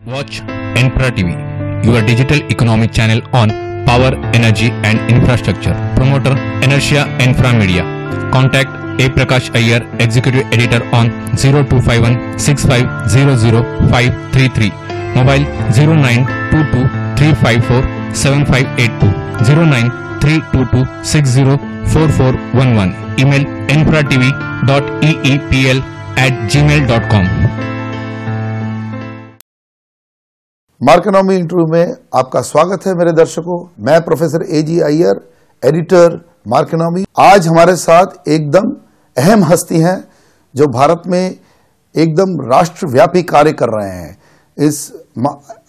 Watch Infra TV, your digital economic channel on power, energy and infrastructure. Promoter Inertia Infra Media. Contact A. Prakash Iyer, Executive Editor on 0251 6500 Mobile 0922 354 7582 09322 604411. Email infratv.eepl@gmail.com. मार्केनॉमी interview में आपका स्वागत है मेरे दर्शकों। मैं professor A.G. Iyer, editor मार्केनॉमी। आज हमारे साथ एकदम अहम हस्ती हैं जो भारत में एकदम राष्ट्रव्यापी कार्य कर रहे हैं। इस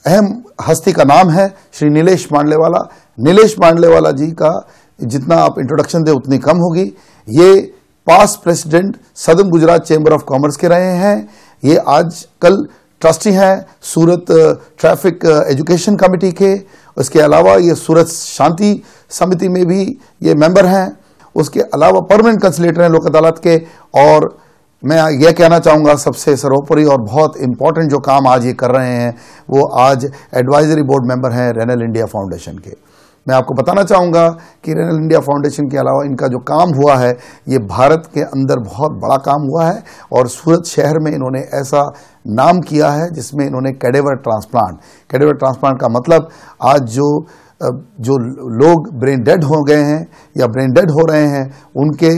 अहम हस्ती का नाम है श्री नीलेश मांडलेवाला। नीलेश मांडलेवाला जी का जितना आप इंट्रोडक्शन दे उतनी कम होगी। ये past president southern Gujarat chamber of commerce के रहे हैं। ये आजकल ट्रस्टी हैं सूरत ट्रैफिक एजुकेशन कमेटी के। उसके अलावा ये सूरत शांति समिति में भी ये मेंबर हैं। उसके अलावा परमानेंट कंसलेटर हैं लोक अदालत के। और मैं यह कहना चाहूँगा सबसे सर्वोपरि और बहुत इंपॉर्टेंट जो काम आज ये कर रहे हैं वो आज एडवाइजरी बोर्ड मेंबर हैं रेनल इंडिया फाउंडेशन के। मैं आपको बताना चाहूँगा कि रेनल इंडिया फाउंडेशन के अलावा इनका जो काम हुआ है ये भारत के अंदर बहुत बड़ा काम हुआ है। और सूरत शहर में इन्होंने ऐसा नाम किया है जिसमें इन्होंने कैडेवर ट्रांसप्लांट का मतलब आज जो लोग ब्रेन डेड हो गए हैं या ब्रेन डेड हो रहे हैं उनके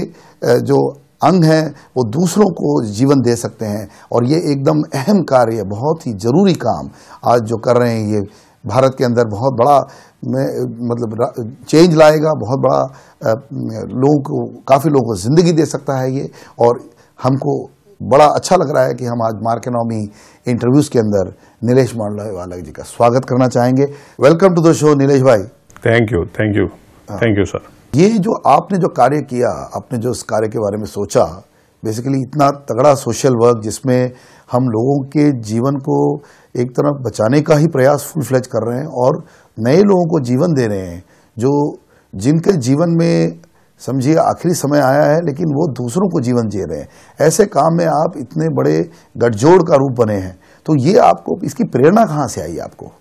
जो अंग हैं वो दूसरों को जीवन दे सकते हैं। और ये एकदम अहम कार्य है, बहुत ही जरूरी काम आज जो कर रहे हैं। ये भारत के अंदर बहुत बड़ा मतलब चेंज लाएगा, बहुत बड़ा काफ़ी लोगों को ज़िंदगी दे सकता है ये। और हमको बड़ा अच्छा लग रहा है कि हम आज मार्केनॉमी इंटरव्यूज़ के अंदर नीलेश मांडलेवाला जी का स्वागत करना चाहेंगे। Welcome to the show Nilesh भाई। Thank you sir. ये जो आपने जो कार्य किया, आपने जो इस कार्य के बारे में सोचा, बेसिकली इतना तगड़ा सोशल वर्क जिसमें हम लोगों के जीवन को एक तरफ बचाने का ही प्रयास फुल फ्लेज कर रहे हैं और नए लोगों को जीवन दे रहे हैं जो जिनके जीवन में समझिए आखिरी समय आया है लेकिन वो दूसरों को जीवन जी रहे हैं। ऐसे काम में आप इतने बड़े गठजोड़ का रूप बने हैं, तो ये आपको इसकी प्रेरणा कहाँ से आई आपको?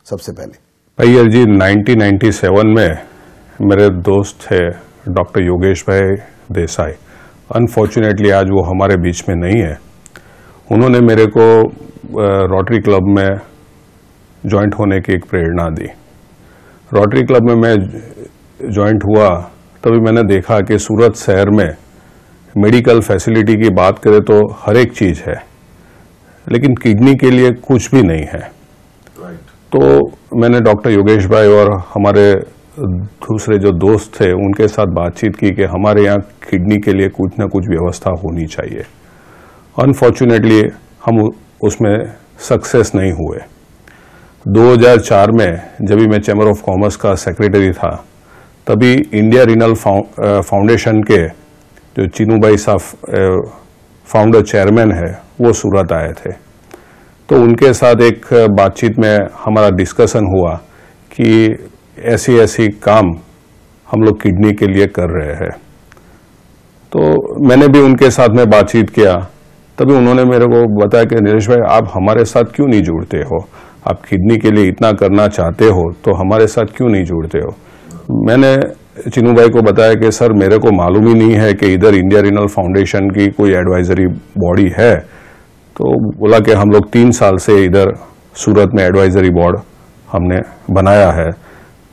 सबसे पहले अय्यर जी 1997 में मेरे दोस्त थे डॉक्टर योगेश भाई देसाई। अनफॉर्चुनेटली आज वो हमारे बीच में नहीं है। उन्होंने मेरे को रोटरी क्लब में ज्वाइंट होने की एक प्रेरणा दी। रोटरी क्लब में मैं ज्वाइंट हुआ तभी मैंने देखा कि सूरत शहर में मेडिकल फैसिलिटी की बात करें तो हर एक चीज़ है लेकिन किडनी के लिए कुछ भी नहीं है। तो मैंने डॉक्टर योगेश भाई और हमारे दूसरे जो दोस्त थे उनके साथ बातचीत की कि हमारे यहाँ किडनी के लिए कुछ ना कुछ व्यवस्था होनी चाहिए। अनफॉर्चुनेटली हम उसमें सक्सेस नहीं हुए। 2004 में जब भी मैं चैम्बर ऑफ कॉमर्स का सेक्रेटरी था तभी इंडिया रीनल फाउंडेशन के जो चिनू भाई साहब फाउंडर चेयरमैन है वो सूरत आए थे। तो उनके साथ एक बातचीत में हमारा डिस्कशन हुआ कि ऐसी काम हम लोग किडनी के लिए कर रहे हैं। तो मैंने भी उनके साथ में बातचीत किया तभी उन्होंने मेरे को बताया कि नीलेश भाई आप हमारे साथ क्यों नहीं जुड़ते हो? आप किडनी के लिए इतना करना चाहते हो तो हमारे साथ क्यों नहीं जुड़ते हो? मैंने चिनू भाई को बताया कि सर मेरे को मालूम ही नहीं है कि इधर इंडिया रीनल फाउंडेशन की कोई एडवाइजरी बॉडी है। तो बोला कि हम लोग 3 साल से इधर सूरत में एडवाइजरी बोर्ड हमने बनाया है।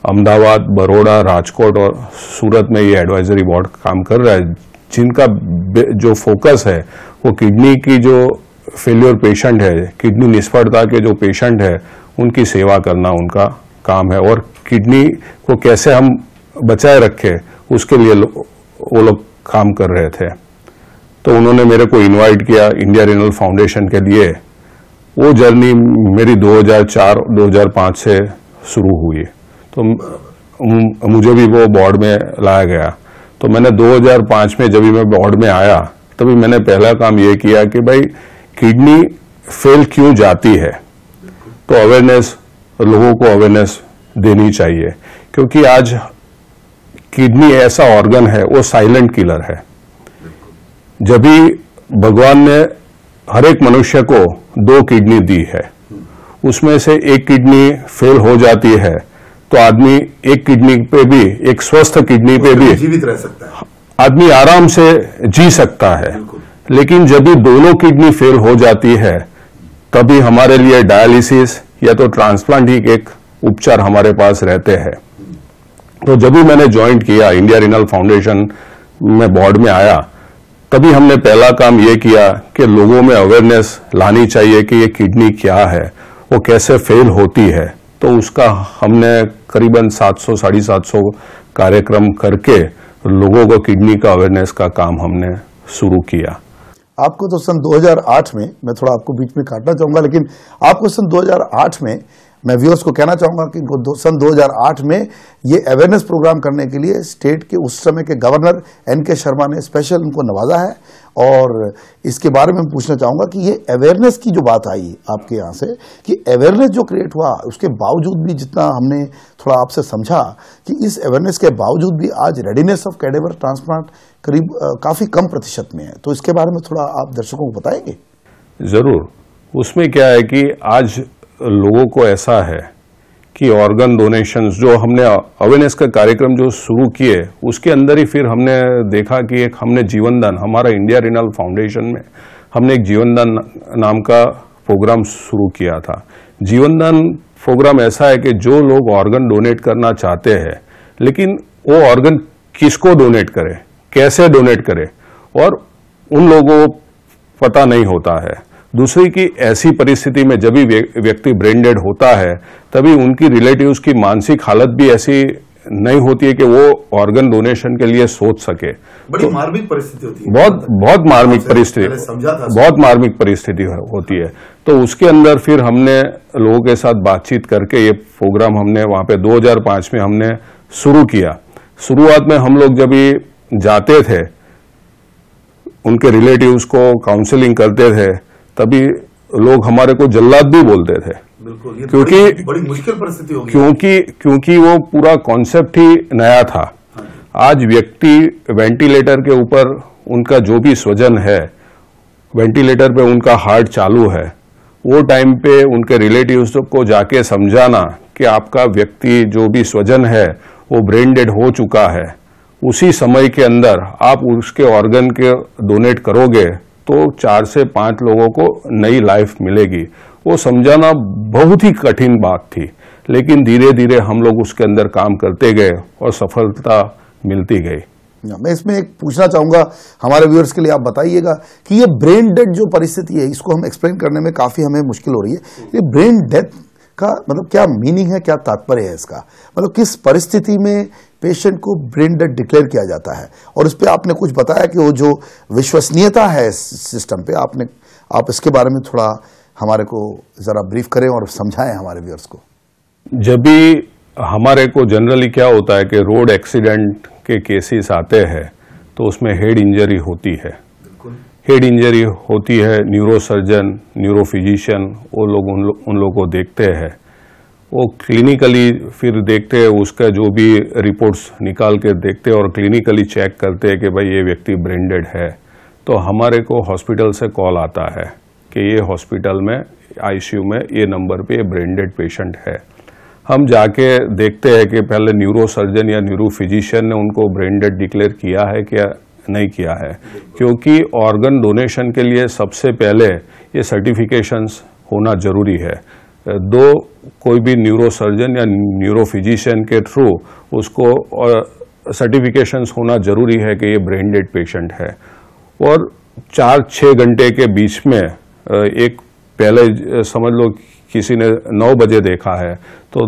अहमदाबाद, बड़ौदा, राजकोट और सूरत में ये एडवाइजरी बोर्ड काम कर रहा है जिनका जो फोकस है वो किडनी की जो फेल्योर पेशेंट है, किडनी निष्फलता के जो पेशेंट है उनकी सेवा करना उनका काम है। और किडनी को कैसे हम बचाए रखें उसके लिए वो लोग काम कर रहे थे। तो उन्होंने मेरे को इनवाइट किया इंडिया रीनल फाउंडेशन के लिए। वो जर्नी मेरी 2004-2005 से शुरू हुई। तो मुझे भी वो बोर्ड में लाया गया। तो मैंने 2005 में जब मैं बोर्ड में आया तभी मैंने पहला काम ये किया कि भाई किडनी फेल क्यों जाती है, तो अवेयरनेस, लोगों को अवेयरनेस देनी चाहिए। क्योंकि आज किडनी ऐसा ऑर्गन है वो साइलेंट किलर है। जब भी भगवान ने हर एक मनुष्य को 2 किडनी दी है उसमें से एक किडनी फेल हो जाती है तो आदमी एक किडनी पे भी, एक स्वस्थ किडनी पे भी जीवित रह सकता है, आदमी आराम से जी सकता है। लेकिन जब भी दोनों किडनी फेल हो जाती है तभी हमारे लिए डायलिसिस या तो ट्रांसप्लांट ही एक उपचार हमारे पास रहते हैं। तो जब भी मैंने ज्वाइन किया, इंडिया रिनल फाउंडेशन में बोर्ड में आया, तभी हमने पहला काम ये किया कि लोगों में अवेयरनेस लानी चाहिए कि ये किडनी क्या है, वो कैसे फेल होती है। तो उसका हमने करीबन 700 साढ़े 700 कार्यक्रम करके लोगों को किडनी का अवेयरनेस का काम हमने शुरू किया। आपको तो सन 2008 में, मैं थोड़ा आपको बीच में काटना चाहूंगा, लेकिन आपको सन 2008 में, मैं व्यूअर्स को कहना चाहूंगा कि सन 2008 में ये अवेयरनेस प्रोग्राम करने के लिए स्टेट के उस समय के गवर्नर NK शर्मा ने स्पेशल उनको नवाजा है। और इसके बारे में पूछना चाहूंगा कि ये अवेयरनेस की जो बात आई आपके यहाँ से, कि अवेयरनेस जो क्रिएट हुआ, उसके बावजूद भी जितना हमने थोड़ा आपसे समझा कि इस अवेयरनेस के बावजूद भी आज रेडीनेस ऑफ कैडेवर ट्रांसप्लांट करीब काफी कम प्रतिशत में है। तो इसके बारे में थोड़ा आप दर्शकों को बताएंगे? जरूर। उसमें क्या है कि आज लोगों को ऐसा है कि ऑर्गन डोनेशंस जो हमने अवेयरनेस का कार्यक्रम जो शुरू किए, उसके अंदर ही फिर हमने देखा कि एक हमने जीवनदान, हमारा इंडिया रिनल फाउंडेशन में हमने एक जीवनदान नाम का प्रोग्राम शुरू किया था। जीवनदान प्रोग्राम ऐसा है कि जो लोग ऑर्गन डोनेट करना चाहते हैं, लेकिन वो ऑर्गन किसको डोनेट करे, कैसे डोनेट करे, और उन लोगों को पता नहीं होता है। दूसरी की ऐसी परिस्थिति में जब भी व्यक्ति ब्रेन डेड होता है तभी उनकी रिलेटिव्स की मानसिक हालत भी ऐसी नहीं होती है कि वो ऑर्गन डोनेशन के लिए सोच सके। बड़ी मार्मिक परिस्थिति होती है, बहुत मार्मिक परिस्थिति, बहुत मार्मिक परिस्थिति होती है। तो उसके अंदर फिर हमने लोगों के साथ बातचीत करके ये प्रोग्राम हमने वहां पे 2005 में हमने शुरू किया। शुरुआत में हम लोग जब भी जाते थे, उनके रिलेटिव्स को काउंसलिंग करते थे, तभी लोग हमारे को जल्लाद भी बोलते थे। बिल्कुल, ये क्योंकि बड़ी मुश्किल परिस्थिति होगी, क्योंकि वो पूरा कॉन्सेप्ट ही नया था। आज व्यक्ति वेंटिलेटर के ऊपर, उनका जो भी स्वजन है, वेंटिलेटर पे उनका हार्ट चालू है, वो टाइम पे उनके रिलेटिव्स को जाके समझाना कि आपका व्यक्ति जो भी स्वजन है वो ब्रेन डेड हो चुका है, उसी समय के अंदर आप उसके ऑर्गन के डोनेट करोगे तो 4 से 5 लोगों को नई लाइफ मिलेगी। वो समझाना बहुत ही कठिन बात थी, लेकिन धीरे धीरे हम लोग उसके अंदर काम करते गए और सफलता मिलती गई। मैं इसमें एक पूछना चाहूंगा हमारे व्यूअर्स के लिए, आप बताइएगा कि ये ब्रेन डेड जो परिस्थिति है, इसको हम एक्सप्लेन करने में काफी हमें मुश्किल हो रही है। ये ब्रेन डेथ का मतलब क्या मीनिंग है, क्या तात्पर्य है इसका? मतलब किस परिस्थिति में पेशेंट को ब्रेन डेड डिक्लेयर किया जाता है? और इस पे आपने कुछ बताया कि वो जो विश्वसनीयता है सिस्टम पे, आप इसके बारे में थोड़ा हमारे को जरा ब्रीफ करें और समझाएं हमारे व्यूअर्स को। जब भी हमारे को जनरली क्या होता है कि रोड एक्सीडेंट के केसेस आते हैं तो उसमें हेड इंजरी होती है। हेड इंजरी होती है, न्यूरोसर्जन, न्यूरोफिजिशियन वो लोग उन लोगों को देखते हैं। वो क्लिनिकली फिर देखते हैं, उसका जो भी रिपोर्ट्स निकाल के देखते हैं और क्लिनिकली चेक करते हैं कि भाई ये व्यक्ति ब्रेन डेड है। तो हमारे को हॉस्पिटल से कॉल आता है कि ये हॉस्पिटल में आईसीयू में ये नंबर पे ब्रेन डेड पेशेंट है। हम जाके देखते हैं कि पहले न्यूरोसर्जन या न्यूरोफिजिशियन ने उनको ब्रेन डेड डिक्लेयर किया है क्या नहीं किया है, क्योंकि ऑर्गन डोनेशन के लिए सबसे पहले ये सर्टिफिकेशंस होना जरूरी है। कोई भी न्यूरोसर्जन या न्यूरोफिजिशियन के थ्रू उसको सर्टिफिकेशंस होना जरूरी है कि ये ब्रेन डेड पेशेंट है। और 4-6 घंटे के बीच में एक पहले समझ लो किसी ने 9 बजे देखा है तो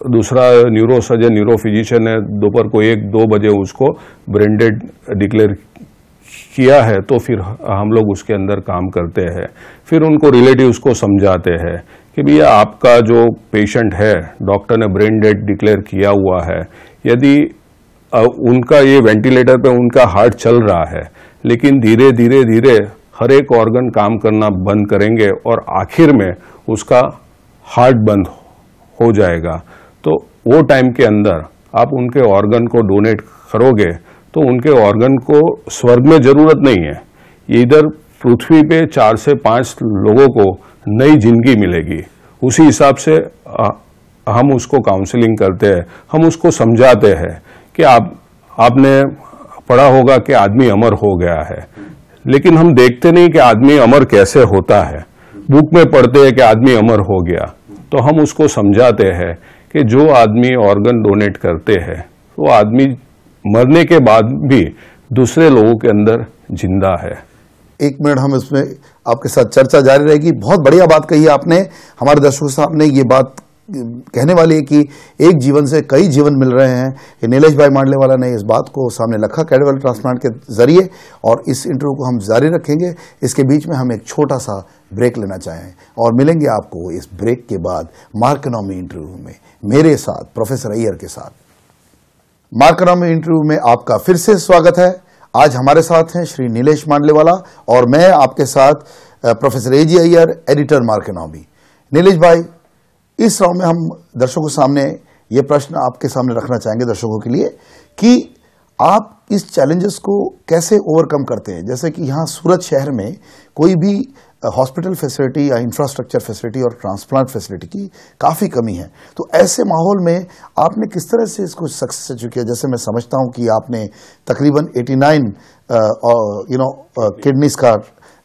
दूसरा न्यूरोसर्जन न्यूरोफिजिशियन ने दोपहर को 1-2 बजे उसको ब्रेन डेड डिक्लेयर किया है, तो फिर हम लोग उसके अंदर काम करते हैं। फिर उनको रिलेटिव्स को समझाते हैं कि भैया आपका जो पेशेंट है डॉक्टर ने ब्रेन डेड डिक्लेयर किया हुआ है, यदि उनका ये वेंटिलेटर पे उनका हार्ट चल रहा है, लेकिन धीरे धीरे धीरे हर एक ऑर्गन काम करना बंद करेंगे और आखिर में उसका हार्ट बंद हो जाएगा, तो वो टाइम के अंदर आप उनके ऑर्गन को डोनेट करोगे तो उनके ऑर्गन को स्वर्ग में जरूरत नहीं है, ये इधर पृथ्वी पे 4 से 5 लोगों को नई जिंदगी मिलेगी। उसी हिसाब से हम उसको काउंसलिंग करते हैं, हम उसको समझाते हैं कि आपने पढ़ा होगा कि आदमी अमर हो गया है, लेकिन हम देखते नहीं कि आदमी अमर कैसे होता है। बुक में पढ़ते हैं कि आदमी अमर हो गया, तो हम उसको समझाते हैं कि जो आदमी ऑर्गन डोनेट करते हैं वो आदमी मरने के बाद भी दूसरे लोगों के अंदर जिंदा है। 1 मिनट हम इसमें आपके साथ चर्चा जारी रहेगी। बहुत बढ़िया बात कही आपने। हमारे दर्शकों के सामने ये बात कहने वाली है कि एक जीवन से कई जीवन मिल रहे हैं। ये नीलेश भाई मांडलेवाला ने इस बात को सामने रखा कैडेवर ट्रांसप्लांट के जरिए, और इस इंटरव्यू को हम जारी रखेंगे। इसके बीच में हम एक छोटा सा ब्रेक लेना चाहें और मिलेंगे आपको इस ब्रेक के बाद मार्कोनॉमी इंटरव्यू में मेरे साथ प्रोफेसर अय्यर के साथ। मार्कोनॉमी इंटरव्यू में आपका फिर से स्वागत है। आज हमारे साथ हैं श्री नीलेश मांडलेवाला और मैं आपके साथ प्रोफेसर एजी अय्यर, एडिटर मार्कोनॉमी। नीलेश भाई, इस राउंड में हम दर्शकों के सामने ये प्रश्न आपके सामने रखना चाहेंगे दर्शकों के लिए कि आप इस चैलेंजेस को कैसे ओवरकम करते हैं। जैसे कि यहाँ सूरत शहर में कोई भी हॉस्पिटल फैसिलिटी या इंफ्रास्ट्रक्चर फैसिलिटी और ट्रांसप्लांट फैसिलिटी की काफ़ी कमी है, तो ऐसे माहौल में आपने किस तरह से इसको सक्सेस अचीव किया। जैसे मैं समझता हूँ कि आपने तकरीबन 89 किडनीज का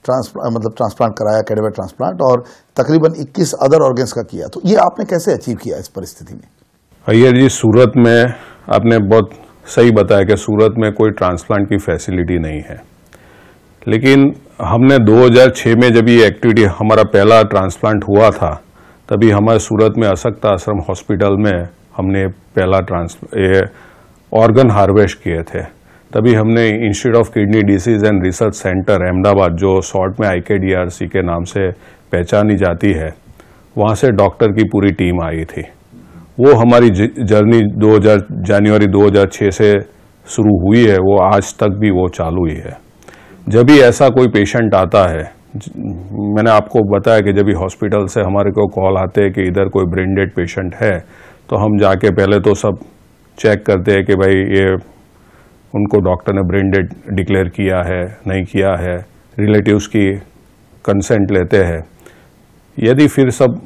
ट्रांसप्लांट कराया, कैडेवर ट्रांसप्लांट, और तकरीबन 21 अदर ऑर्गन्स का किया। तो ये आपने कैसे अचीव किया इस परिस्थिति में? अय्यर जी, सूरत में आपने बहुत सही बताया कि सूरत में कोई ट्रांसप्लांट की फैसिलिटी नहीं है, लेकिन हमने 2006 में जब ये एक्टिविटी, हमारा पहला ट्रांसप्लांट हुआ था, तभी हमारे सूरत में अशक्ता आश्रम हॉस्पिटल में हमने पहला ऑर्गन हार्वेस्ट किए थे। तभी हमने institute of kidney disease and research centre Ahmedabad, जो शॉर्ट में IKDRC के नाम से पहचानी जाती है, वहाँ से डॉक्टर की पूरी टीम आई थी। वो हमारी जर्नी जनवरी 2006 से शुरू हुई है, वो आज तक भी वो चालू ही है। जब भी ऐसा कोई पेशेंट आता है, मैंने आपको बताया कि जब भी हॉस्पिटल से हमारे को कॉल आते हैं कि इधर कोई ब्रेन डेड पेशेंट है, तो हम जाके पहले तो सब चेक करते हैं कि भाई ये उनको डॉक्टर ने ब्रेन डेड डिक्लेयर किया है, नहीं किया है, रिलेटिव्स की कंसेंट लेते हैं। यदि फिर सब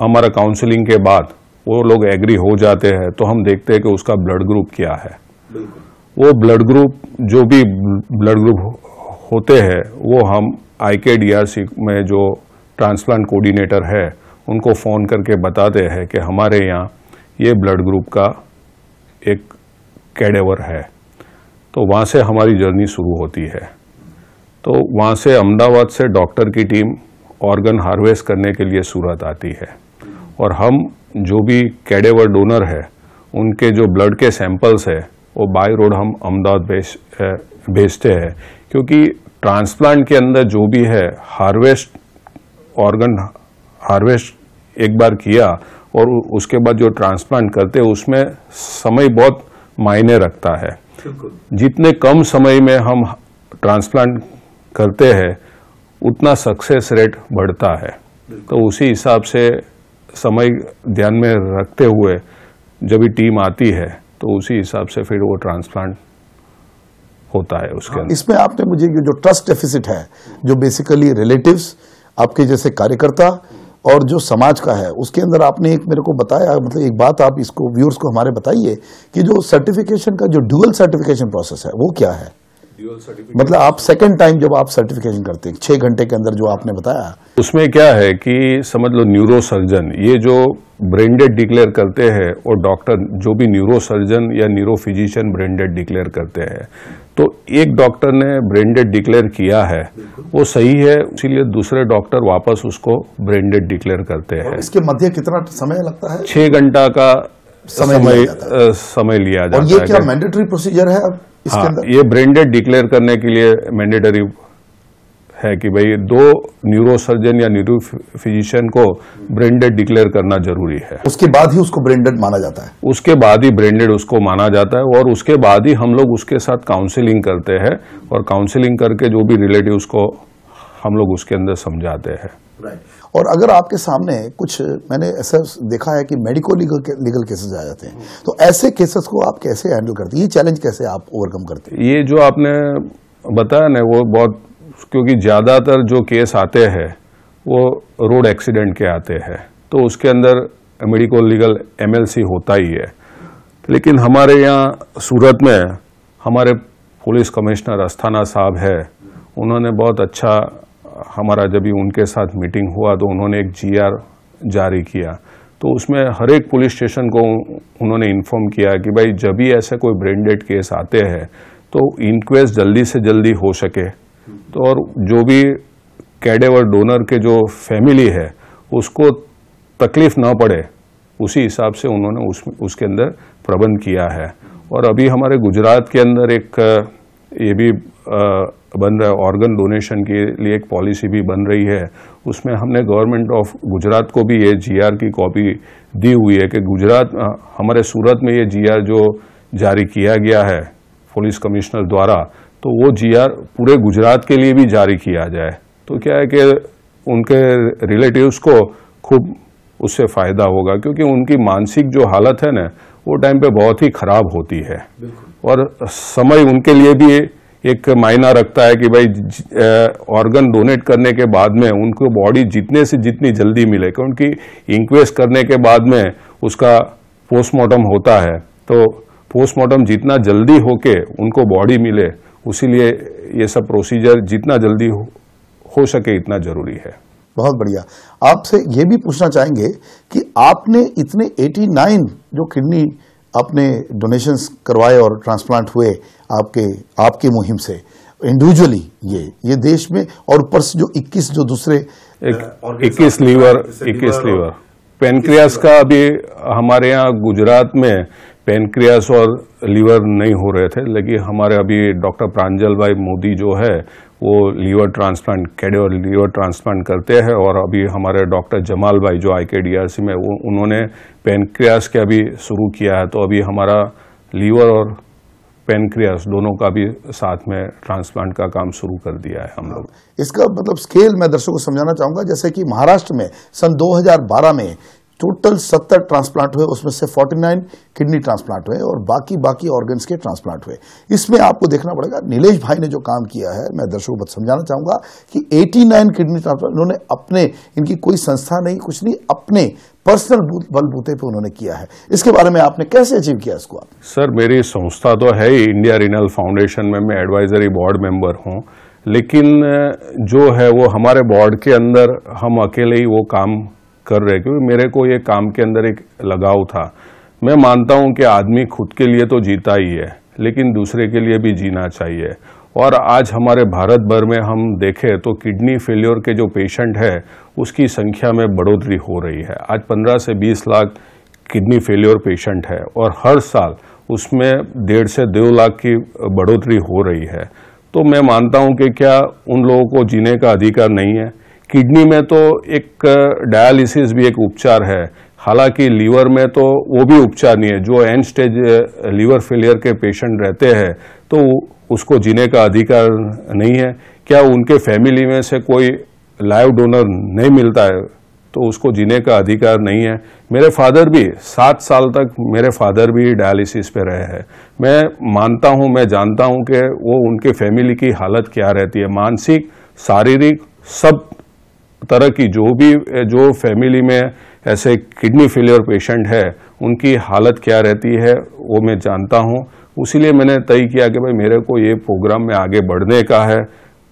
हमारा काउंसलिंग के बाद वो लोग एग्री हो जाते हैं, तो हम देखते हैं कि उसका ब्लड ग्रुप क्या है। वो ब्लड ग्रुप, जो भी ब्लड ग्रुप होते हैं, वो हम IKDRC में जो ट्रांसप्लांट कोऑर्डिनेटर है उनको फ़ोन करके बताते हैं कि हमारे यहाँ ये ब्लड ग्रुप का एक कैडेवर है। तो वहाँ से हमारी जर्नी शुरू होती है। तो वहाँ से अहमदाबाद से डॉक्टर की टीम ऑर्गन हार्वेस्ट करने के लिए सूरत आती है, और हम जो भी कैडेवर डोनर है उनके जो ब्लड के सैंपल्स है वो बाय रोड हम अहमदाबाद भेजते हैं, क्योंकि ट्रांसप्लांट के अंदर जो भी है ऑर्गन हार्वेस्ट एक बार किया और उसके बाद जो ट्रांसप्लांट करते हैं उसमें समय बहुत मायने रखता है। जितने कम समय में हम ट्रांसप्लांट करते हैं उतना सक्सेस रेट बढ़ता है। तो उसी हिसाब से समय ध्यान में रखते हुए जब भी टीम आती है तो उसी हिसाब से फिर वो ट्रांसप्लांट होता है उसके अंदर। इसमें आपने मुझे जो ट्रस्ट डेफिसिट है, जो बेसिकली रिलेटिव्स, आपके जैसे कार्यकर्ता और जो समाज का है, उसके अंदर आपने एक मेरे को बताया, मतलब एक बात आप इसको व्यूअर्स को हमारे बताइए कि जो सर्टिफिकेशन का जो ड्यूअल सर्टिफिकेशन प्रोसेस है वो क्या है। मतलब आप सेकंड टाइम जब आप सर्टिफिकेशन करते हैं 6 घंटे के अंदर, जो आपने बताया, उसमें क्या है कि समझ लो न्यूरो सर्जन ये जो ब्रेन डेड डिक्लेयर करते हैं, और डॉक्टर जो भी न्यूरो सर्जन या neuro physician brain dead declare करते हैं, तो एक डॉक्टर ने ब्रेन डेड डिक्लेयर किया है वो सही है, इसीलिए दूसरे डॉक्टर वापस उसको ब्रेन डेड डिक्लेयर करते हैं। इसके मध्य कितना समय लगता है? 6 घंटा का समय लिया जाता है। और ये क्या मैंडेटरी प्रोसीजर है अब इसके अंदर? ये ब्रेन डेड डिक्लेयर करने के लिए मैंडेटरी है कि भाई 2 न्यूरो सर्जन या न्यूरो फिजिशियन को ब्रेन डेड डिक्लेयर करना जरूरी है। उसके बाद ही उसको ब्रेन डेड माना जाता है? उसके बाद ही ब्रेन डेड उसको माना जाता है, और उसके बाद ही हम लोग उसके साथ काउंसलिंग करते हैं, और काउंसलिंग करके जो भी रिलेटिव्स को हम लोग उसके अंदर समझाते हैं। और अगर आपके सामने कुछ, मैंने ऐसा देखा है कि मेडिको लीगल केसेस आ जाते हैं, तो ऐसे केसेस को आप कैसे हैंडल करते हैं? ये चैलेंज कैसे आप ओवरकम करते हैं? ये जो आपने बताया ना, वो बहुत क्योंकि ज़्यादातर जो केस आते हैं वो रोड एक्सीडेंट के आते हैं, तो उसके अंदर मेडिको लीगल MLC होता ही है। लेकिन हमारे यहाँ सूरत में हमारे पुलिस कमिश्नर अस्थाना साहब है, उन्होंने बहुत अच्छा, हमारा जब भी उनके साथ मीटिंग हुआ तो उन्होंने एक GR जारी किया, तो उसमें हर एक पुलिस स्टेशन को उन्होंने इन्फॉर्म किया कि भाई जब भी ऐसे कोई ब्रेन डेड केस आते हैं तो इंक्वेस्ट जल्दी से जल्दी हो सके, तो और जो भी कैडेवर डोनर के जो फैमिली है उसको तकलीफ ना पड़े, उसी हिसाब से उन्होंने उसके अंदर प्रबंध किया है। और अभी हमारे गुजरात के अंदर एक ये भी बन रहा है, ऑर्गन डोनेशन के लिए एक पॉलिसी भी बन रही है। उसमें हमने गवर्नमेंट ऑफ गुजरात को भी ये GR की कॉपी दी हुई है कि गुजरात, हमारे सूरत में ये GR जो जारी किया गया है पुलिस कमिश्नर द्वारा, तो वो GR पूरे गुजरात के लिए भी जारी किया जाए। तो क्या है कि उनके रिलेटिव्स को खूब उससे फ़ायदा होगा, क्योंकि उनकी मानसिक जो हालत है ना वो टाइम पे बहुत ही ख़राब होती है, और समय उनके लिए भी एक मायना रखता है कि भाई ऑर्गन डोनेट करने के बाद में उनको बॉडी जितने से जितनी जल्दी मिले, क्योंकि इंक्वेस्ट करने के बाद में उसका पोस्टमार्टम होता है, तो पोस्टमार्टम जितना जल्दी होके उनको बॉडी मिले, उसीलिए ये सब प्रोसीजर जितना जल्दी हो सके इतना जरूरी है। बहुत बढ़िया। आपसे ये भी पूछना चाहेंगे कि आपने इतने 89 जो किडनी आपने डोनेशंस करवाए और ट्रांसप्लांट हुए आपके मुहिम से इंडिविजुअली, ये देश में, और ऊपर से जो 21 जो दूसरे 21 लीवर पेनक्रियास का अभी हमारे यहाँ गुजरात में पेनक्रियास और लीवर नहीं हो रहे थे, लेकिन हमारे अभी डॉक्टर प्रांजल भाई मोदी जो है वो liver transplant, cadaver liver transplant करते हैं, और अभी हमारे डॉक्टर जमाल भाई जो IKDRC में उन्होंने पेनक्रियास के अभी शुरू किया है, तो अभी हमारा लीवर और पेनक्रियास दोनों का भी साथ में ट्रांसप्लांट का काम शुरू कर दिया है हम लोग। इसका मतलब स्केल मैं दर्शकों को समझाना चाहूंगा, जैसे कि महाराष्ट्र में सन 2012 में टोटल 70 ट्रांसप्लांट हुए, उसमें से 49 किडनी ट्रांसप्लांट हुए और बाकी ऑर्गन्स के ट्रांसप्लांट हुए। इसमें आपको देखना पड़ेगा नीलेश भाई ने जो काम किया है, मैं दर्शकों को समझाना चाहूंगा कि 89 किडनी ट्रांसप्लांट उन्होंने अपने, इनकी कोई संस्था नहीं, कुछ नहीं, अपने पर्सनल बलबूते पे उन्होंने किया है। इसके बारे में आपने कैसे अचीव किया इसको? आप सर, मेरी संस्था तो है ही इंडिया रीनल फाउंडेशन में, मैं एडवाइजरी बोर्ड मेंबर हूँ, लेकिन जो है वो हमारे बोर्ड के अंदर हम अकेले ही वो काम कर रहे, क्योंकि मेरे को ये काम के अंदर एक लगाव था। मैं मानता हूं कि आदमी खुद के लिए तो जीता ही है, लेकिन दूसरे के लिए भी जीना चाहिए। और आज हमारे भारत भर में हम देखें तो किडनी फेलियर के जो पेशेंट है उसकी संख्या में बढ़ोतरी हो रही है। आज 15 से 20 लाख किडनी फेलियर पेशेंट है, और हर साल उसमें 1.5 से 2 लाख की बढ़ोतरी हो रही है। तो मैं मानता हूं कि क्या उन लोगों को जीने का अधिकार नहीं है? किडनी में तो एक डायलिसिस भी एक उपचार है, हालांकि लीवर में तो वो भी उपचार नहीं है। जो एंड स्टेज लीवर फेलियर के पेशेंट रहते हैं तो उसको जीने का अधिकार नहीं है। क्या उनके फैमिली में से कोई लाइव डोनर नहीं मिलता है तो उसको जीने का अधिकार नहीं है? मेरे फादर भी 7 साल तक मेरे फादर भी डायलिसिस पे रहे हैं। मैं मानता हूं, मैं जानता हूं कि वो उनके फैमिली की हालत क्या रहती है, मानसिक, शारीरिक, सब तरह की जो फैमिली में ऐसे किडनी फेलियर पेशेंट है उनकी हालत क्या रहती है वो मैं जानता हूं। इसीलिए मैंने तय किया कि भाई मेरे को ये प्रोग्राम में आगे बढ़ने का है,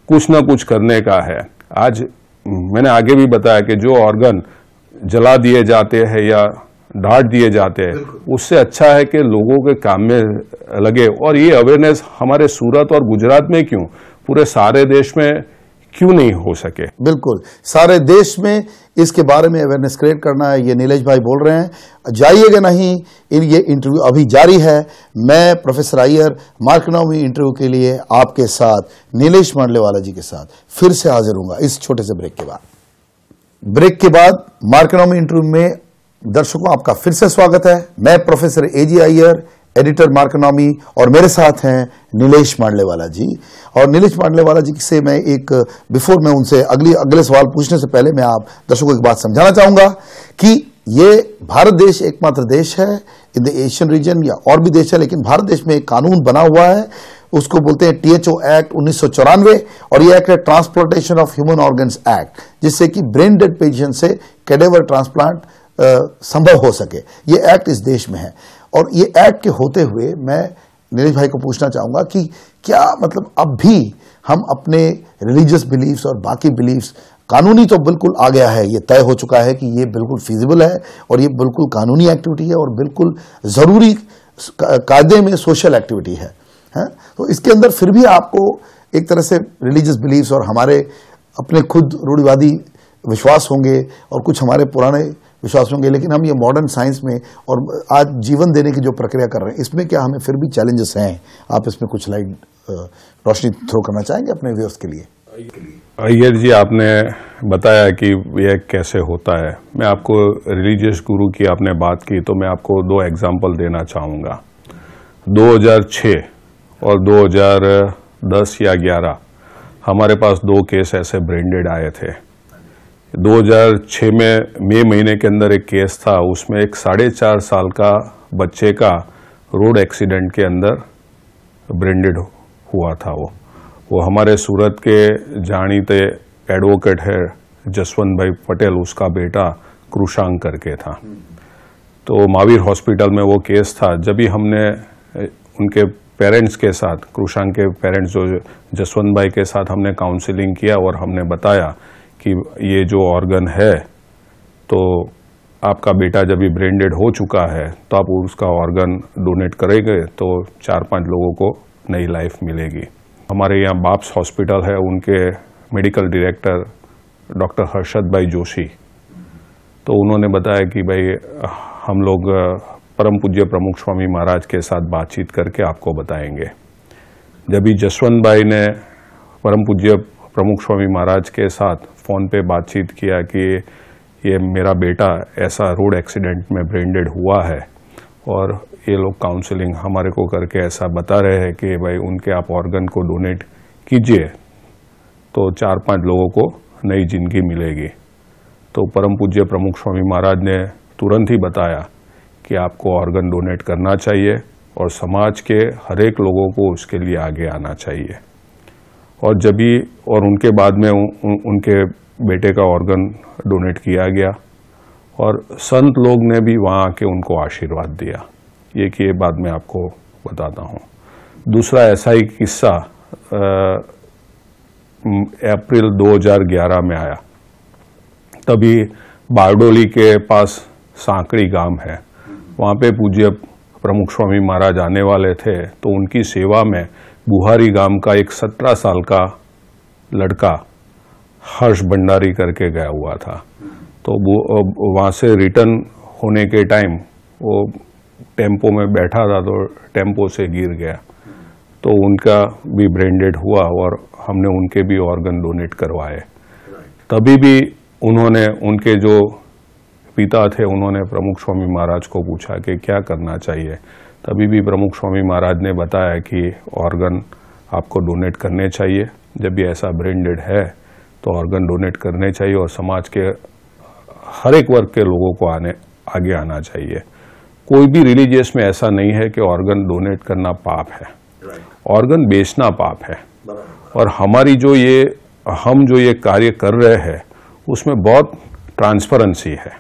कुछ ना कुछ करने का है। आज मैंने आगे भी बताया कि जो ऑर्गन जला दिए जाते हैं या डांट दिए जाते हैं, उससे अच्छा है कि लोगों के काम में लगे। और ये अवेयरनेस हमारे सूरत और गुजरात में क्यों, पूरे सारे देश में क्यों नहीं हो सके? बिल्कुल, सारे देश में इसके बारे में अवेयरनेस क्रिएट करना है, ये नीलेश भाई बोल रहे हैं। जाइएगा नहीं, ये इंटरव्यू अभी जारी है। मैं प्रोफेसर अय्यर मार्कोनॉमी इंटरव्यू के लिए आपके साथ नीलेश मांडलेवाला जी के साथ फिर से हाजिर हूंगा इस छोटे से ब्रेक के बाद। ब्रेक के बाद मार्कोनॉमी इंटरव्यू में दर्शकों आपका फिर से स्वागत है। मैं प्रोफेसर AG अय्यर, एडिटर मार्कोनॉमी, और मेरे साथ हैं नीलेश मांडलेवाला जी। और नीलेश मांडलेवाला जी से मैं बिफोर मैं उनसे अगले सवाल पूछने से पहले मैं आप दर्शकों को एक बात समझाना चाहूंगा कि ये भारत देश एकमात्र देश है इन द एशियन रीजन, या और भी देश है, लेकिन भारत देश में एक कानून बना हुआ है उसको बोलते हैं THO एक्ट 1994, और ये एक्ट है transplantation of human organs act, जिससे कि ब्रेन डेड पेशेंट से कैडेवर ट्रांसप्लांट संभव हो सके। ये एक्ट इस देश में है। और ये एक्ट के होते हुए मैं नीरज भाई को पूछना चाहूंगा कि क्या मतलब अब भी हम अपने रिलीजियस बिलीफ्स और बाकी बिलीफ्स, कानूनी तो बिल्कुल आ गया है, ये तय हो चुका है कि ये बिल्कुल फीजिबल है और ये बिल्कुल कानूनी एक्टिविटी है और बिल्कुल जरूरी कायदे में सोशल एक्टिविटी है, तो इसके अंदर फिर भी आपको एक तरह से रिलीजियस बिलीफ्स और हमारे अपने खुद रूढ़िवादी विश्वास होंगे और कुछ हमारे पुराने विश्वास होंगे, लेकिन हम ये मॉडर्न साइंस में और आज जीवन देने की जो प्रक्रिया कर रहे हैं, इसमें क्या हमें फिर भी चैलेंजेस हैं? आप इसमें कुछ लाइट रोशनी थ्रो करना चाहेंगे अपने व्यूअर्स के लिए? अय्यर जी, आपने बताया कि यह कैसे होता है। मैं आपको रिलीजियस गुरु की आपने बात की, तो मैं आपको 2 एग्जाम्पल देना चाहूँगा। 2006 और 2010 या 11 हमारे पास 2 केस ऐसे ब्रेंडेड आए थे। 2006 में मई महीने के अंदर एक केस था, उसमें एक 4.5 साल का बच्चे का रोड एक्सीडेंट के अंदर ब्रेंडेड हुआ था। वो हमारे सूरत के जानीते एडवोकेट है जसवंत भाई पटेल, उसका बेटा कृषांक करके था। तो महावीर हॉस्पिटल में वो केस था। जब भी हमने उनके पेरेंट्स के साथ, कृषांक के पेरेंट्स जो जसवंत भाई के साथ हमने काउंसलिंग किया और हमने बताया कि ये जो ऑर्गन है, तो आपका बेटा जब भी ब्रेंडेड हो चुका है तो आप उसका ऑर्गन डोनेट करेंगे तो 4-5 लोगों को नई लाइफ मिलेगी। हमारे यहाँ बाप्स हॉस्पिटल है, उनके मेडिकल डायरेक्टर डॉक्टर हर्षद भाई जोशी, तो उन्होंने बताया कि भाई हम लोग परम पूज्य प्रमुख स्वामी महाराज के साथ बातचीत करके आपको बताएंगे। जब भी जसवंत भाई ने परम पूज्य प्रमुख स्वामी महाराज के साथ फ़ोन पे बातचीत किया कि ये मेरा बेटा ऐसा रोड एक्सीडेंट में ब्रेंडेड हुआ है और ये लोग काउंसलिंग हमारे को करके ऐसा बता रहे हैं कि भाई उनके आप ऑर्गन को डोनेट कीजिए तो 4-5 लोगों को नई जिंदगी मिलेगी। तो परम पूज्य प्रमुख स्वामी महाराज ने तुरंत ही बताया कि आपको ऑर्गन डोनेट करना चाहिए और समाज के हर एक लोगों को उसके लिए आगे आना चाहिए। और जब भी और उनके बाद में उनके बेटे का ऑर्गन डोनेट किया गया और संत लोग ने भी वहाँ आके उनको आशीर्वाद दिया। ये कि ये बात मैं आपको बताता हूँ। दूसरा ऐसा ही किस्सा अप्रैल 2011 में आया। तभी बारडोली के पास सांकड़ी गांव है, वहाँ पे पूज्य प्रमुख स्वामी महाराज आने वाले थे, तो उनकी सेवा में बुहारी गांव का एक 17 साल का लड़का हर्ष भंडारी करके गया हुआ था। तो वहाँ से रिटर्न होने के टाइम वो टेम्पो में बैठा था तो टेम्पो से गिर गया, तो उनका भी ब्रेंडेड हुआ और हमने उनके भी ऑर्गन डोनेट करवाए। तभी भी उन्होंने, उनके जो पिता थे, उन्होंने प्रमुख स्वामी महाराज को पूछा कि क्या करना चाहिए। तभी भी प्रमुख स्वामी महाराज ने बताया कि ऑर्गन आपको डोनेट करने चाहिए। जब भी ऐसा ब्रेंडेड है तो ऑर्गन डोनेट करने चाहिए और समाज के हर एक वर्ग के लोगों को आगे आना चाहिए। कोई भी रिलीजियस में ऐसा नहीं है कि ऑर्गन डोनेट करना पाप है, ऑर्गन बेचना पाप है। और हमारी हम जो ये कार्य कर रहे हैं उसमें बहुत ट्रांसपेरेंसी है।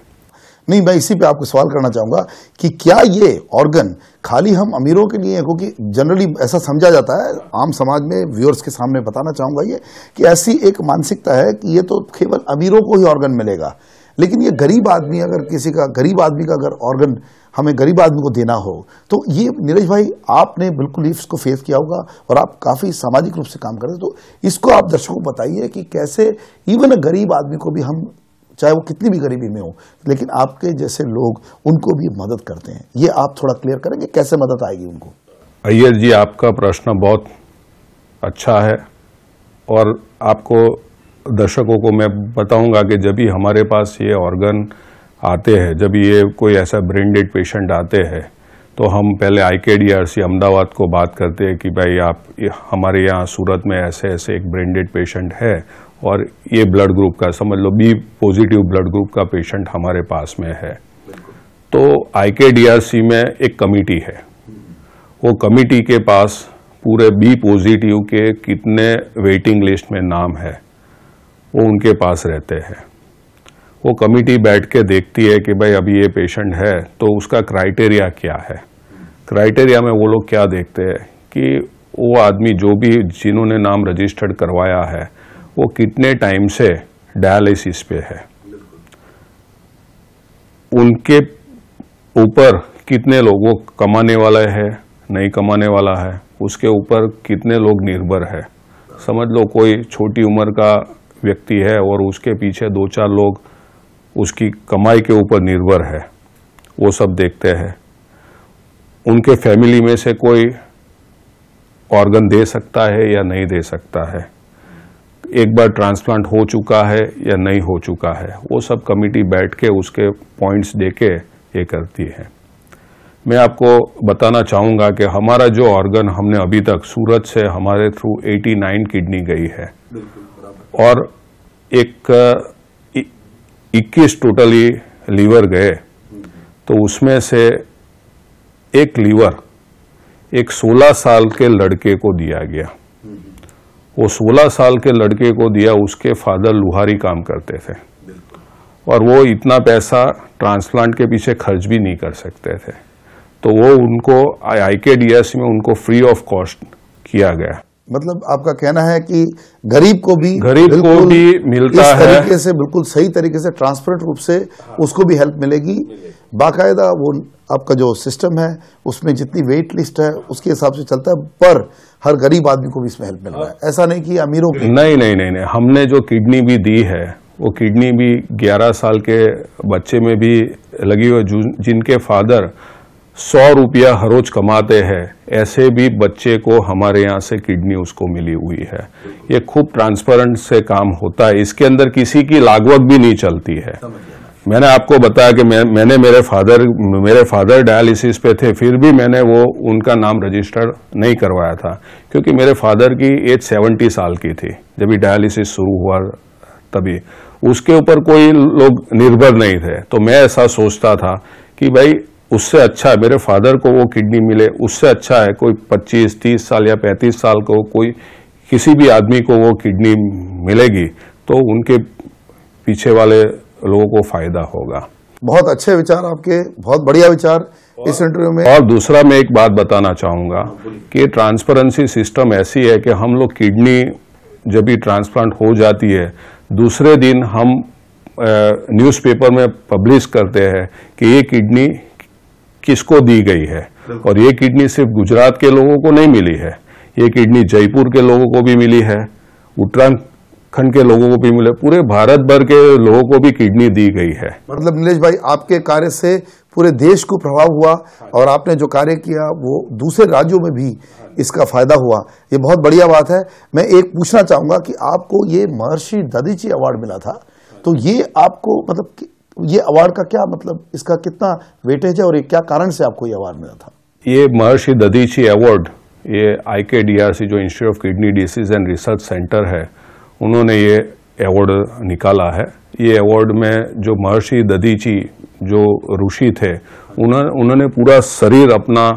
नहीं, मैं इसी पे आपको सवाल करना चाहूंगा कि क्या ये ऑर्गन खाली हम अमीरों के लिए है? क्योंकि जनरली ऐसा समझा जाता है, आम समाज में, व्यूअर्स के सामने बताना चाहूंगा ये कि ऐसी एक मानसिकता है कि ये तो केवल अमीरों को ही ऑर्गन मिलेगा, लेकिन ये गरीब आदमी, अगर किसी का गरीब आदमी का अगर ऑर्गन हमें गरीब आदमी को देना हो तो ये नीरज भाई आपने बिल्कुल इसको फेस किया होगा और आप काफी सामाजिक रूप से काम कर रहे हैं, तो इसको आप दर्शकों को बताइए कि कैसे इवन गरीब आदमी को भी हम, चाहे वो कितनी भी गरीबी में हो, लेकिन आपके जैसे लोग उनको भी मदद करते हैं। ये आप थोड़ा क्लियर करेंगे कैसे मदद आएगी उनको? अय्यर जी, आपका प्रश्न बहुत अच्छा है और आपको दर्शकों को मैं बताऊंगा कि जब भी हमारे पास ये ऑर्गन आते हैं, जब ये कोई ऐसा ब्रेंडेड पेशेंट आते हैं, तो हम पहले IKDRC अहमदाबाद को बात करते हैं कि भाई आप हमारे यहाँ सूरत में ऐसे ऐसे एक ब्रेंडेड पेशेंट है और ये ब्लड ग्रुप का, समझ लो B पॉजिटिव ब्लड ग्रुप का पेशेंट हमारे पास में है। तो IKDRC में एक कमेटी है, वो कमेटी के पास पूरे बी पॉजिटिव के कितने वेटिंग लिस्ट में नाम है वो उनके पास रहते हैं। वो कमिटी बैठ के देखती है कि भाई अभी ये पेशेंट है तो उसका क्राइटेरिया क्या है। क्राइटेरिया में वो लोग क्या देखते हैं कि वो आदमी जो भी जिन्होंने नाम रजिस्टर्ड करवाया है वो कितने टाइम से डायलिसिस पे है, उनके ऊपर कितने लोगों कमाने वाला है नहीं कमाने वाला है, उसके ऊपर कितने लोग निर्भर है। समझ लो कोई छोटी उम्र का व्यक्ति है और उसके पीछे 2-4 लोग उसकी कमाई के ऊपर निर्भर है, वो सब देखते हैं। उनके फैमिली में से कोई ऑर्गन दे सकता है या नहीं दे सकता है, एक बार ट्रांसप्लांट हो चुका है या नहीं हो चुका है, वो सब कमिटी बैठ के उसके पॉइंट्स देके ये करती है। मैं आपको बताना चाहूँगा कि हमारा जो ऑर्गन हमने अभी तक सूरत से हमारे थ्रू 89 किडनी गई है और 21 टोटली लीवर गए, तो उसमें से एक लीवर एक 16 साल के लड़के को दिया गया। वो 16 साल के लड़के को दिया, उसके फादर लुहारी काम करते थे और वो इतना पैसा ट्रांसप्लांट के पीछे खर्च भी नहीं कर सकते थे, तो वो उनको IKDS में उनको फ्री ऑफ कॉस्ट किया गया। मतलब आपका कहना है कि गरीब को भी मिलता है, इस तरीके से बिल्कुल सही तरीके से ट्रांसपेरेंट रूप से उसको भी हेल्प मिलेगी। बाकायदा वो आपका जो सिस्टम है उसमें जितनी वेट लिस्ट है उसके हिसाब से चलता है, पर हर गरीब आदमी को भी इसमें हेल्प मिल रहा है। ऐसा नहीं कि अमीरों को नहीं, हमने जो किडनी भी दी है वो किडनी भी 11 साल के बच्चे में भी लगी हुई, जिनके फादर 100 रुपया हर रोज कमाते हैं, ऐसे भी बच्चे को हमारे यहाँ से किडनी उसको मिली हुई है। ये खूब ट्रांसपेरेंट से काम होता है, इसके अंदर किसी की लागवक भी नहीं चलती है। मैंने आपको बताया कि मैंने मेरे फादर डायलिसिस पे थे, फिर भी मैंने वो उनका नाम रजिस्टर नहीं करवाया था क्योंकि मेरे फादर की एज 70 साल की थी जब ये डायलिसिस शुरू हुआ, तभी उसके ऊपर कोई लोग निर्भर नहीं थे। तो मैं ऐसा सोचता था कि भाई उससे अच्छा है मेरे फादर को वो किडनी मिले, उससे अच्छा है कोई 25-30 साल या 35 साल को कोई किसी भी आदमी को वो किडनी मिलेगी तो उनके पीछे वाले लोगों को फायदा होगा। बहुत अच्छे विचार आपके, बहुत बढ़िया विचार इस इंटरव्यू में। और दूसरा मैं एक बात बताना चाहूंगा कि ट्रांसपेरेंसी सिस्टम ऐसी है कि हम लोग किडनी जब भी ट्रांसप्लांट हो जाती है दूसरे दिन हम न्यूज़पेपर में पब्लिश करते हैं कि ये किडनी किसको दी गई है, और ये किडनी सिर्फ गुजरात के लोगों को नहीं मिली है, ये किडनी जयपुर के लोगों को भी मिली है, उत्तराखंड के लोगों को भी मिले, पूरे भारत भर के लोगों को भी किडनी दी गई है। मतलब नीलेश भाई आपके कार्य से पूरे देश को प्रभाव हुआ और आपने जो कार्य किया वो दूसरे राज्यों में भी इसका फायदा हुआ, ये बहुत बढ़िया बात है। मैं एक पूछना चाहूंगा कि आपको ये महर्षि दधीची अवार्ड मिला था, तो ये आपको मतलब ये अवार्ड का क्या मतलब, इसका कितना वेटेज है और ये क्या कारण से आपको ये अवार्ड मिला था? ये महर्षि दधीची अवार्ड ये IKDRC जो institute of kidney disease and research centre है उन्होंने ये अवार्ड निकाला है। ये अवार्ड में जो महर्षि दधीची जो ऋषि थे उन्होंने पूरा शरीर अपना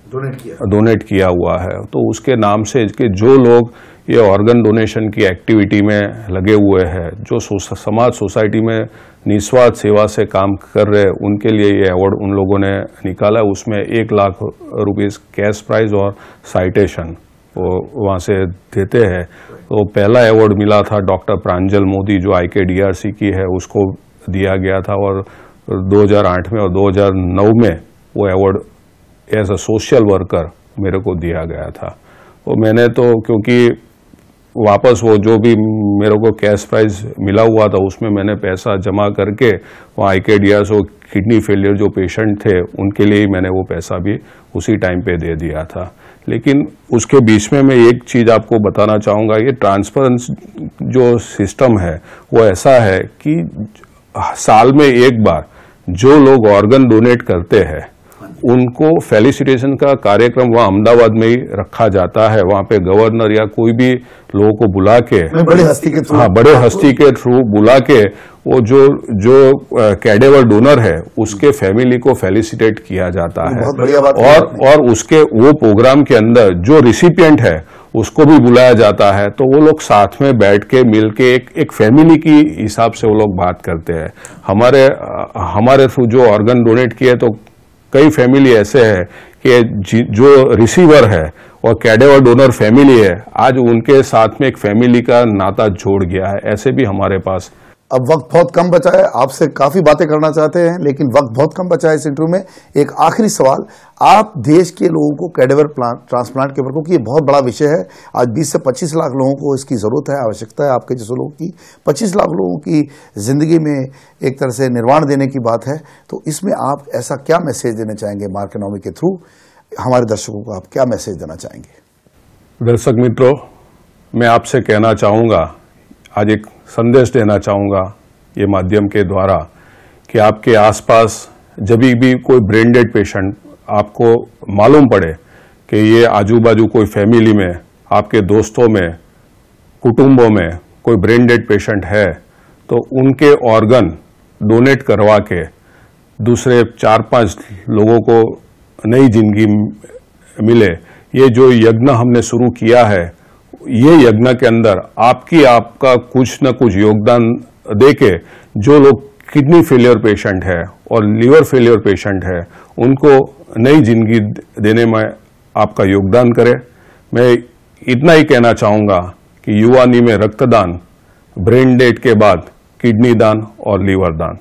डोनेट किया हुआ है, तो उसके नाम से कि जो लोग ये ऑर्गन डोनेशन की एक्टिविटी में लगे हुए हैं, जो समाज सोसाइटी में निस्वार्थ सेवा से काम कर रहे हैं, उनके लिए ये अवार्ड उन लोगों ने निकाला। उसमें 1 लाख रुपीस कैश प्राइज और साइटेशन वो वहाँ से देते हैं। तो पहला अवार्ड मिला था डॉक्टर प्रांजल मोदी जो IKDRC की है, उसको दिया गया था, और 2008 में और 2009 में वो award as a social worker मेरे को दिया गया था। वो मैंने तो क्योंकि वापस वो जो भी मेरे को कैश प्राइज मिला हुआ था उसमें मैंने पैसा जमा करके वहाँ IKDRC किडनी फेलियर जो पेशेंट थे उनके लिए ही मैंने वो पैसा भी उसी टाइम पे दे दिया था। लेकिन उसके बीच में मैं एक चीज़ आपको बताना चाहूँगा, ये ट्रांसपेरेंस जो सिस्टम है वो ऐसा है कि साल में एक बार जो लोग ऑर्गन डोनेट करते हैं उनको फेलिसिटेशन का कार्यक्रम वहाँ अहमदाबाद में ही रखा जाता है। वहाँ पे गवर्नर या कोई भी लोगों को बुला के बड़े हस्ती के थ्रू बड़े हस्ती के थ्रू बुला के वो जो कैडेवर डोनर है उसके फैमिली को फेलिसिटेट किया जाता है। बहुत बढ़िया बात और उसके वो प्रोग्राम के अंदर जो रिसिपिएंट है उसको भी बुलाया जाता है, तो वो लोग साथ में बैठ के मिल के एक फैमिली की हिसाब से वो लोग बात करते हैं। हमारे थ्रू जो ऑर्गन डोनेट किए तो कई फैमिली ऐसे है कि जो रिसीवर है और कैडेवर डोनर फैमिली है, आज उनके साथ में एक फैमिली का नाता जोड़ गया है। ऐसे भी हमारे पास। अब वक्त बहुत कम बचा है, आपसे काफी बातें करना चाहते हैं लेकिन वक्त बहुत कम बचा है इस इंटरव्यू में। एक आखिरी सवाल, आप देश के लोगों को कैडेवर ट्रांसप्लांट के प्रति, ये बहुत बड़ा विषय है, आज 20 से 25 लाख लोगों को इसकी जरूरत है, आवश्यकता है आपके जैसे लोगों की, 25 लाख लोगों की जिंदगी में एक तरह से निर्वाण देने की बात है, तो इसमें आप ऐसा क्या मैसेज देना चाहेंगे मार्केनोमी के थ्रू? हमारे दर्शकों को आप क्या मैसेज देना चाहेंगे? दर्शक मित्रों, मैं आपसे कहना चाहूंगा, आज एक संदेश देना चाहूंगा ये माध्यम के द्वारा कि आपके आसपास जब भी कोई ब्रेन डेड पेशेंट आपको मालूम पड़े कि ये आजू बाजू कोई फैमिली में, आपके दोस्तों में, कुटुंबों में कोई ब्रेन डेड पेशेंट है, तो उनके ऑर्गन डोनेट करवा के दूसरे 4-5 लोगों को नई जिंदगी मिले। ये जो यज्ञ हमने शुरू किया है, ये यज्ञ के अंदर आपका कुछ न कुछ योगदान देके जो लोग किडनी फेलियर पेशेंट है और लीवर फेलियर पेशेंट है उनको नई जिंदगी देने में आपका योगदान करें। मैं इतना ही कहना चाहूंगा कि युवानी में रक्तदान, ब्रेन डेड के बाद किडनी दान और लीवर दान।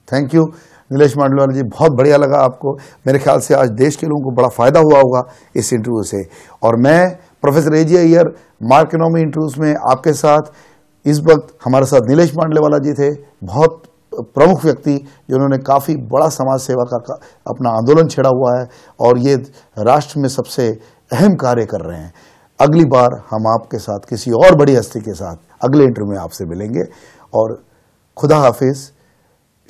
थैंक यू नीलेश मांडलवाल जी, बहुत बढ़िया लगा आपको। मेरे ख्याल से आज देश के लोगों को बड़ा फायदा हुआ होगा इस इंटरव्यू से। और मैं प्रोफेसर एजी अय्यर मार्केनोमी इंटरव्यूज में आपके साथ, इस वक्त हमारे साथ नीलेश मांडलेवाला जी थे, बहुत प्रमुख व्यक्ति जिन्होंने काफ़ी बड़ा समाज सेवा का अपना आंदोलन छेड़ा हुआ है और ये राष्ट्र में सबसे अहम कार्य कर रहे हैं। अगली बार हम आपके साथ किसी और बड़ी हस्ती के साथ अगले इंटरव्यू में आपसे मिलेंगे और खुदा हाफिज,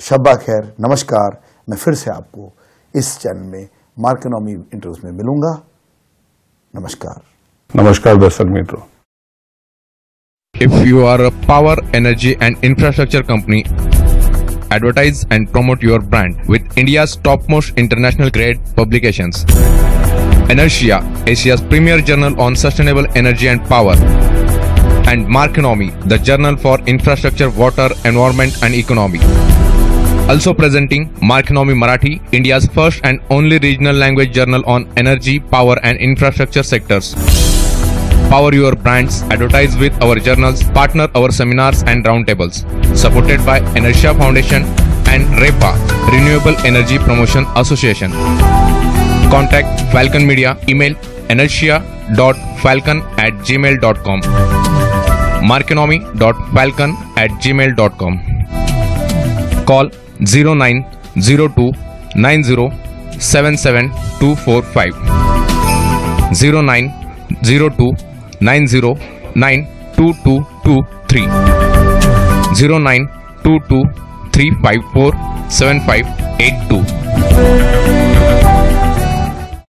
शब्बा खैर, नमस्कार। मैं फिर से आपको इस चैनल में मार्केनोमी इंटरव्यूज में मिलूंगा। नमस्कार। नमस्कार दर्शक मित्रों। If you are a power, energy and infrastructure company, advertise and promote your brand with India's topmost international grade publications. Inertia, Asia's premier journal on sustainable energy and power. And Markeenomy, the journal for infrastructure, water, environment and economy. Also presenting Markeenomy Marathi, India's first and only regional language journal on energy, power and infrastructure sectors. Power your brands, advertise with our journals, partner our seminars and roundtables. Supported by Inertia Foundation and REPA, Renewable Energy Promotion Association. Contact Falcon Media, email inertia.falcon@gmail.com. Markeenomy.falcon@gmail.com. Call 0902 90 77245. 0902 90 92223. 0922 354 7582.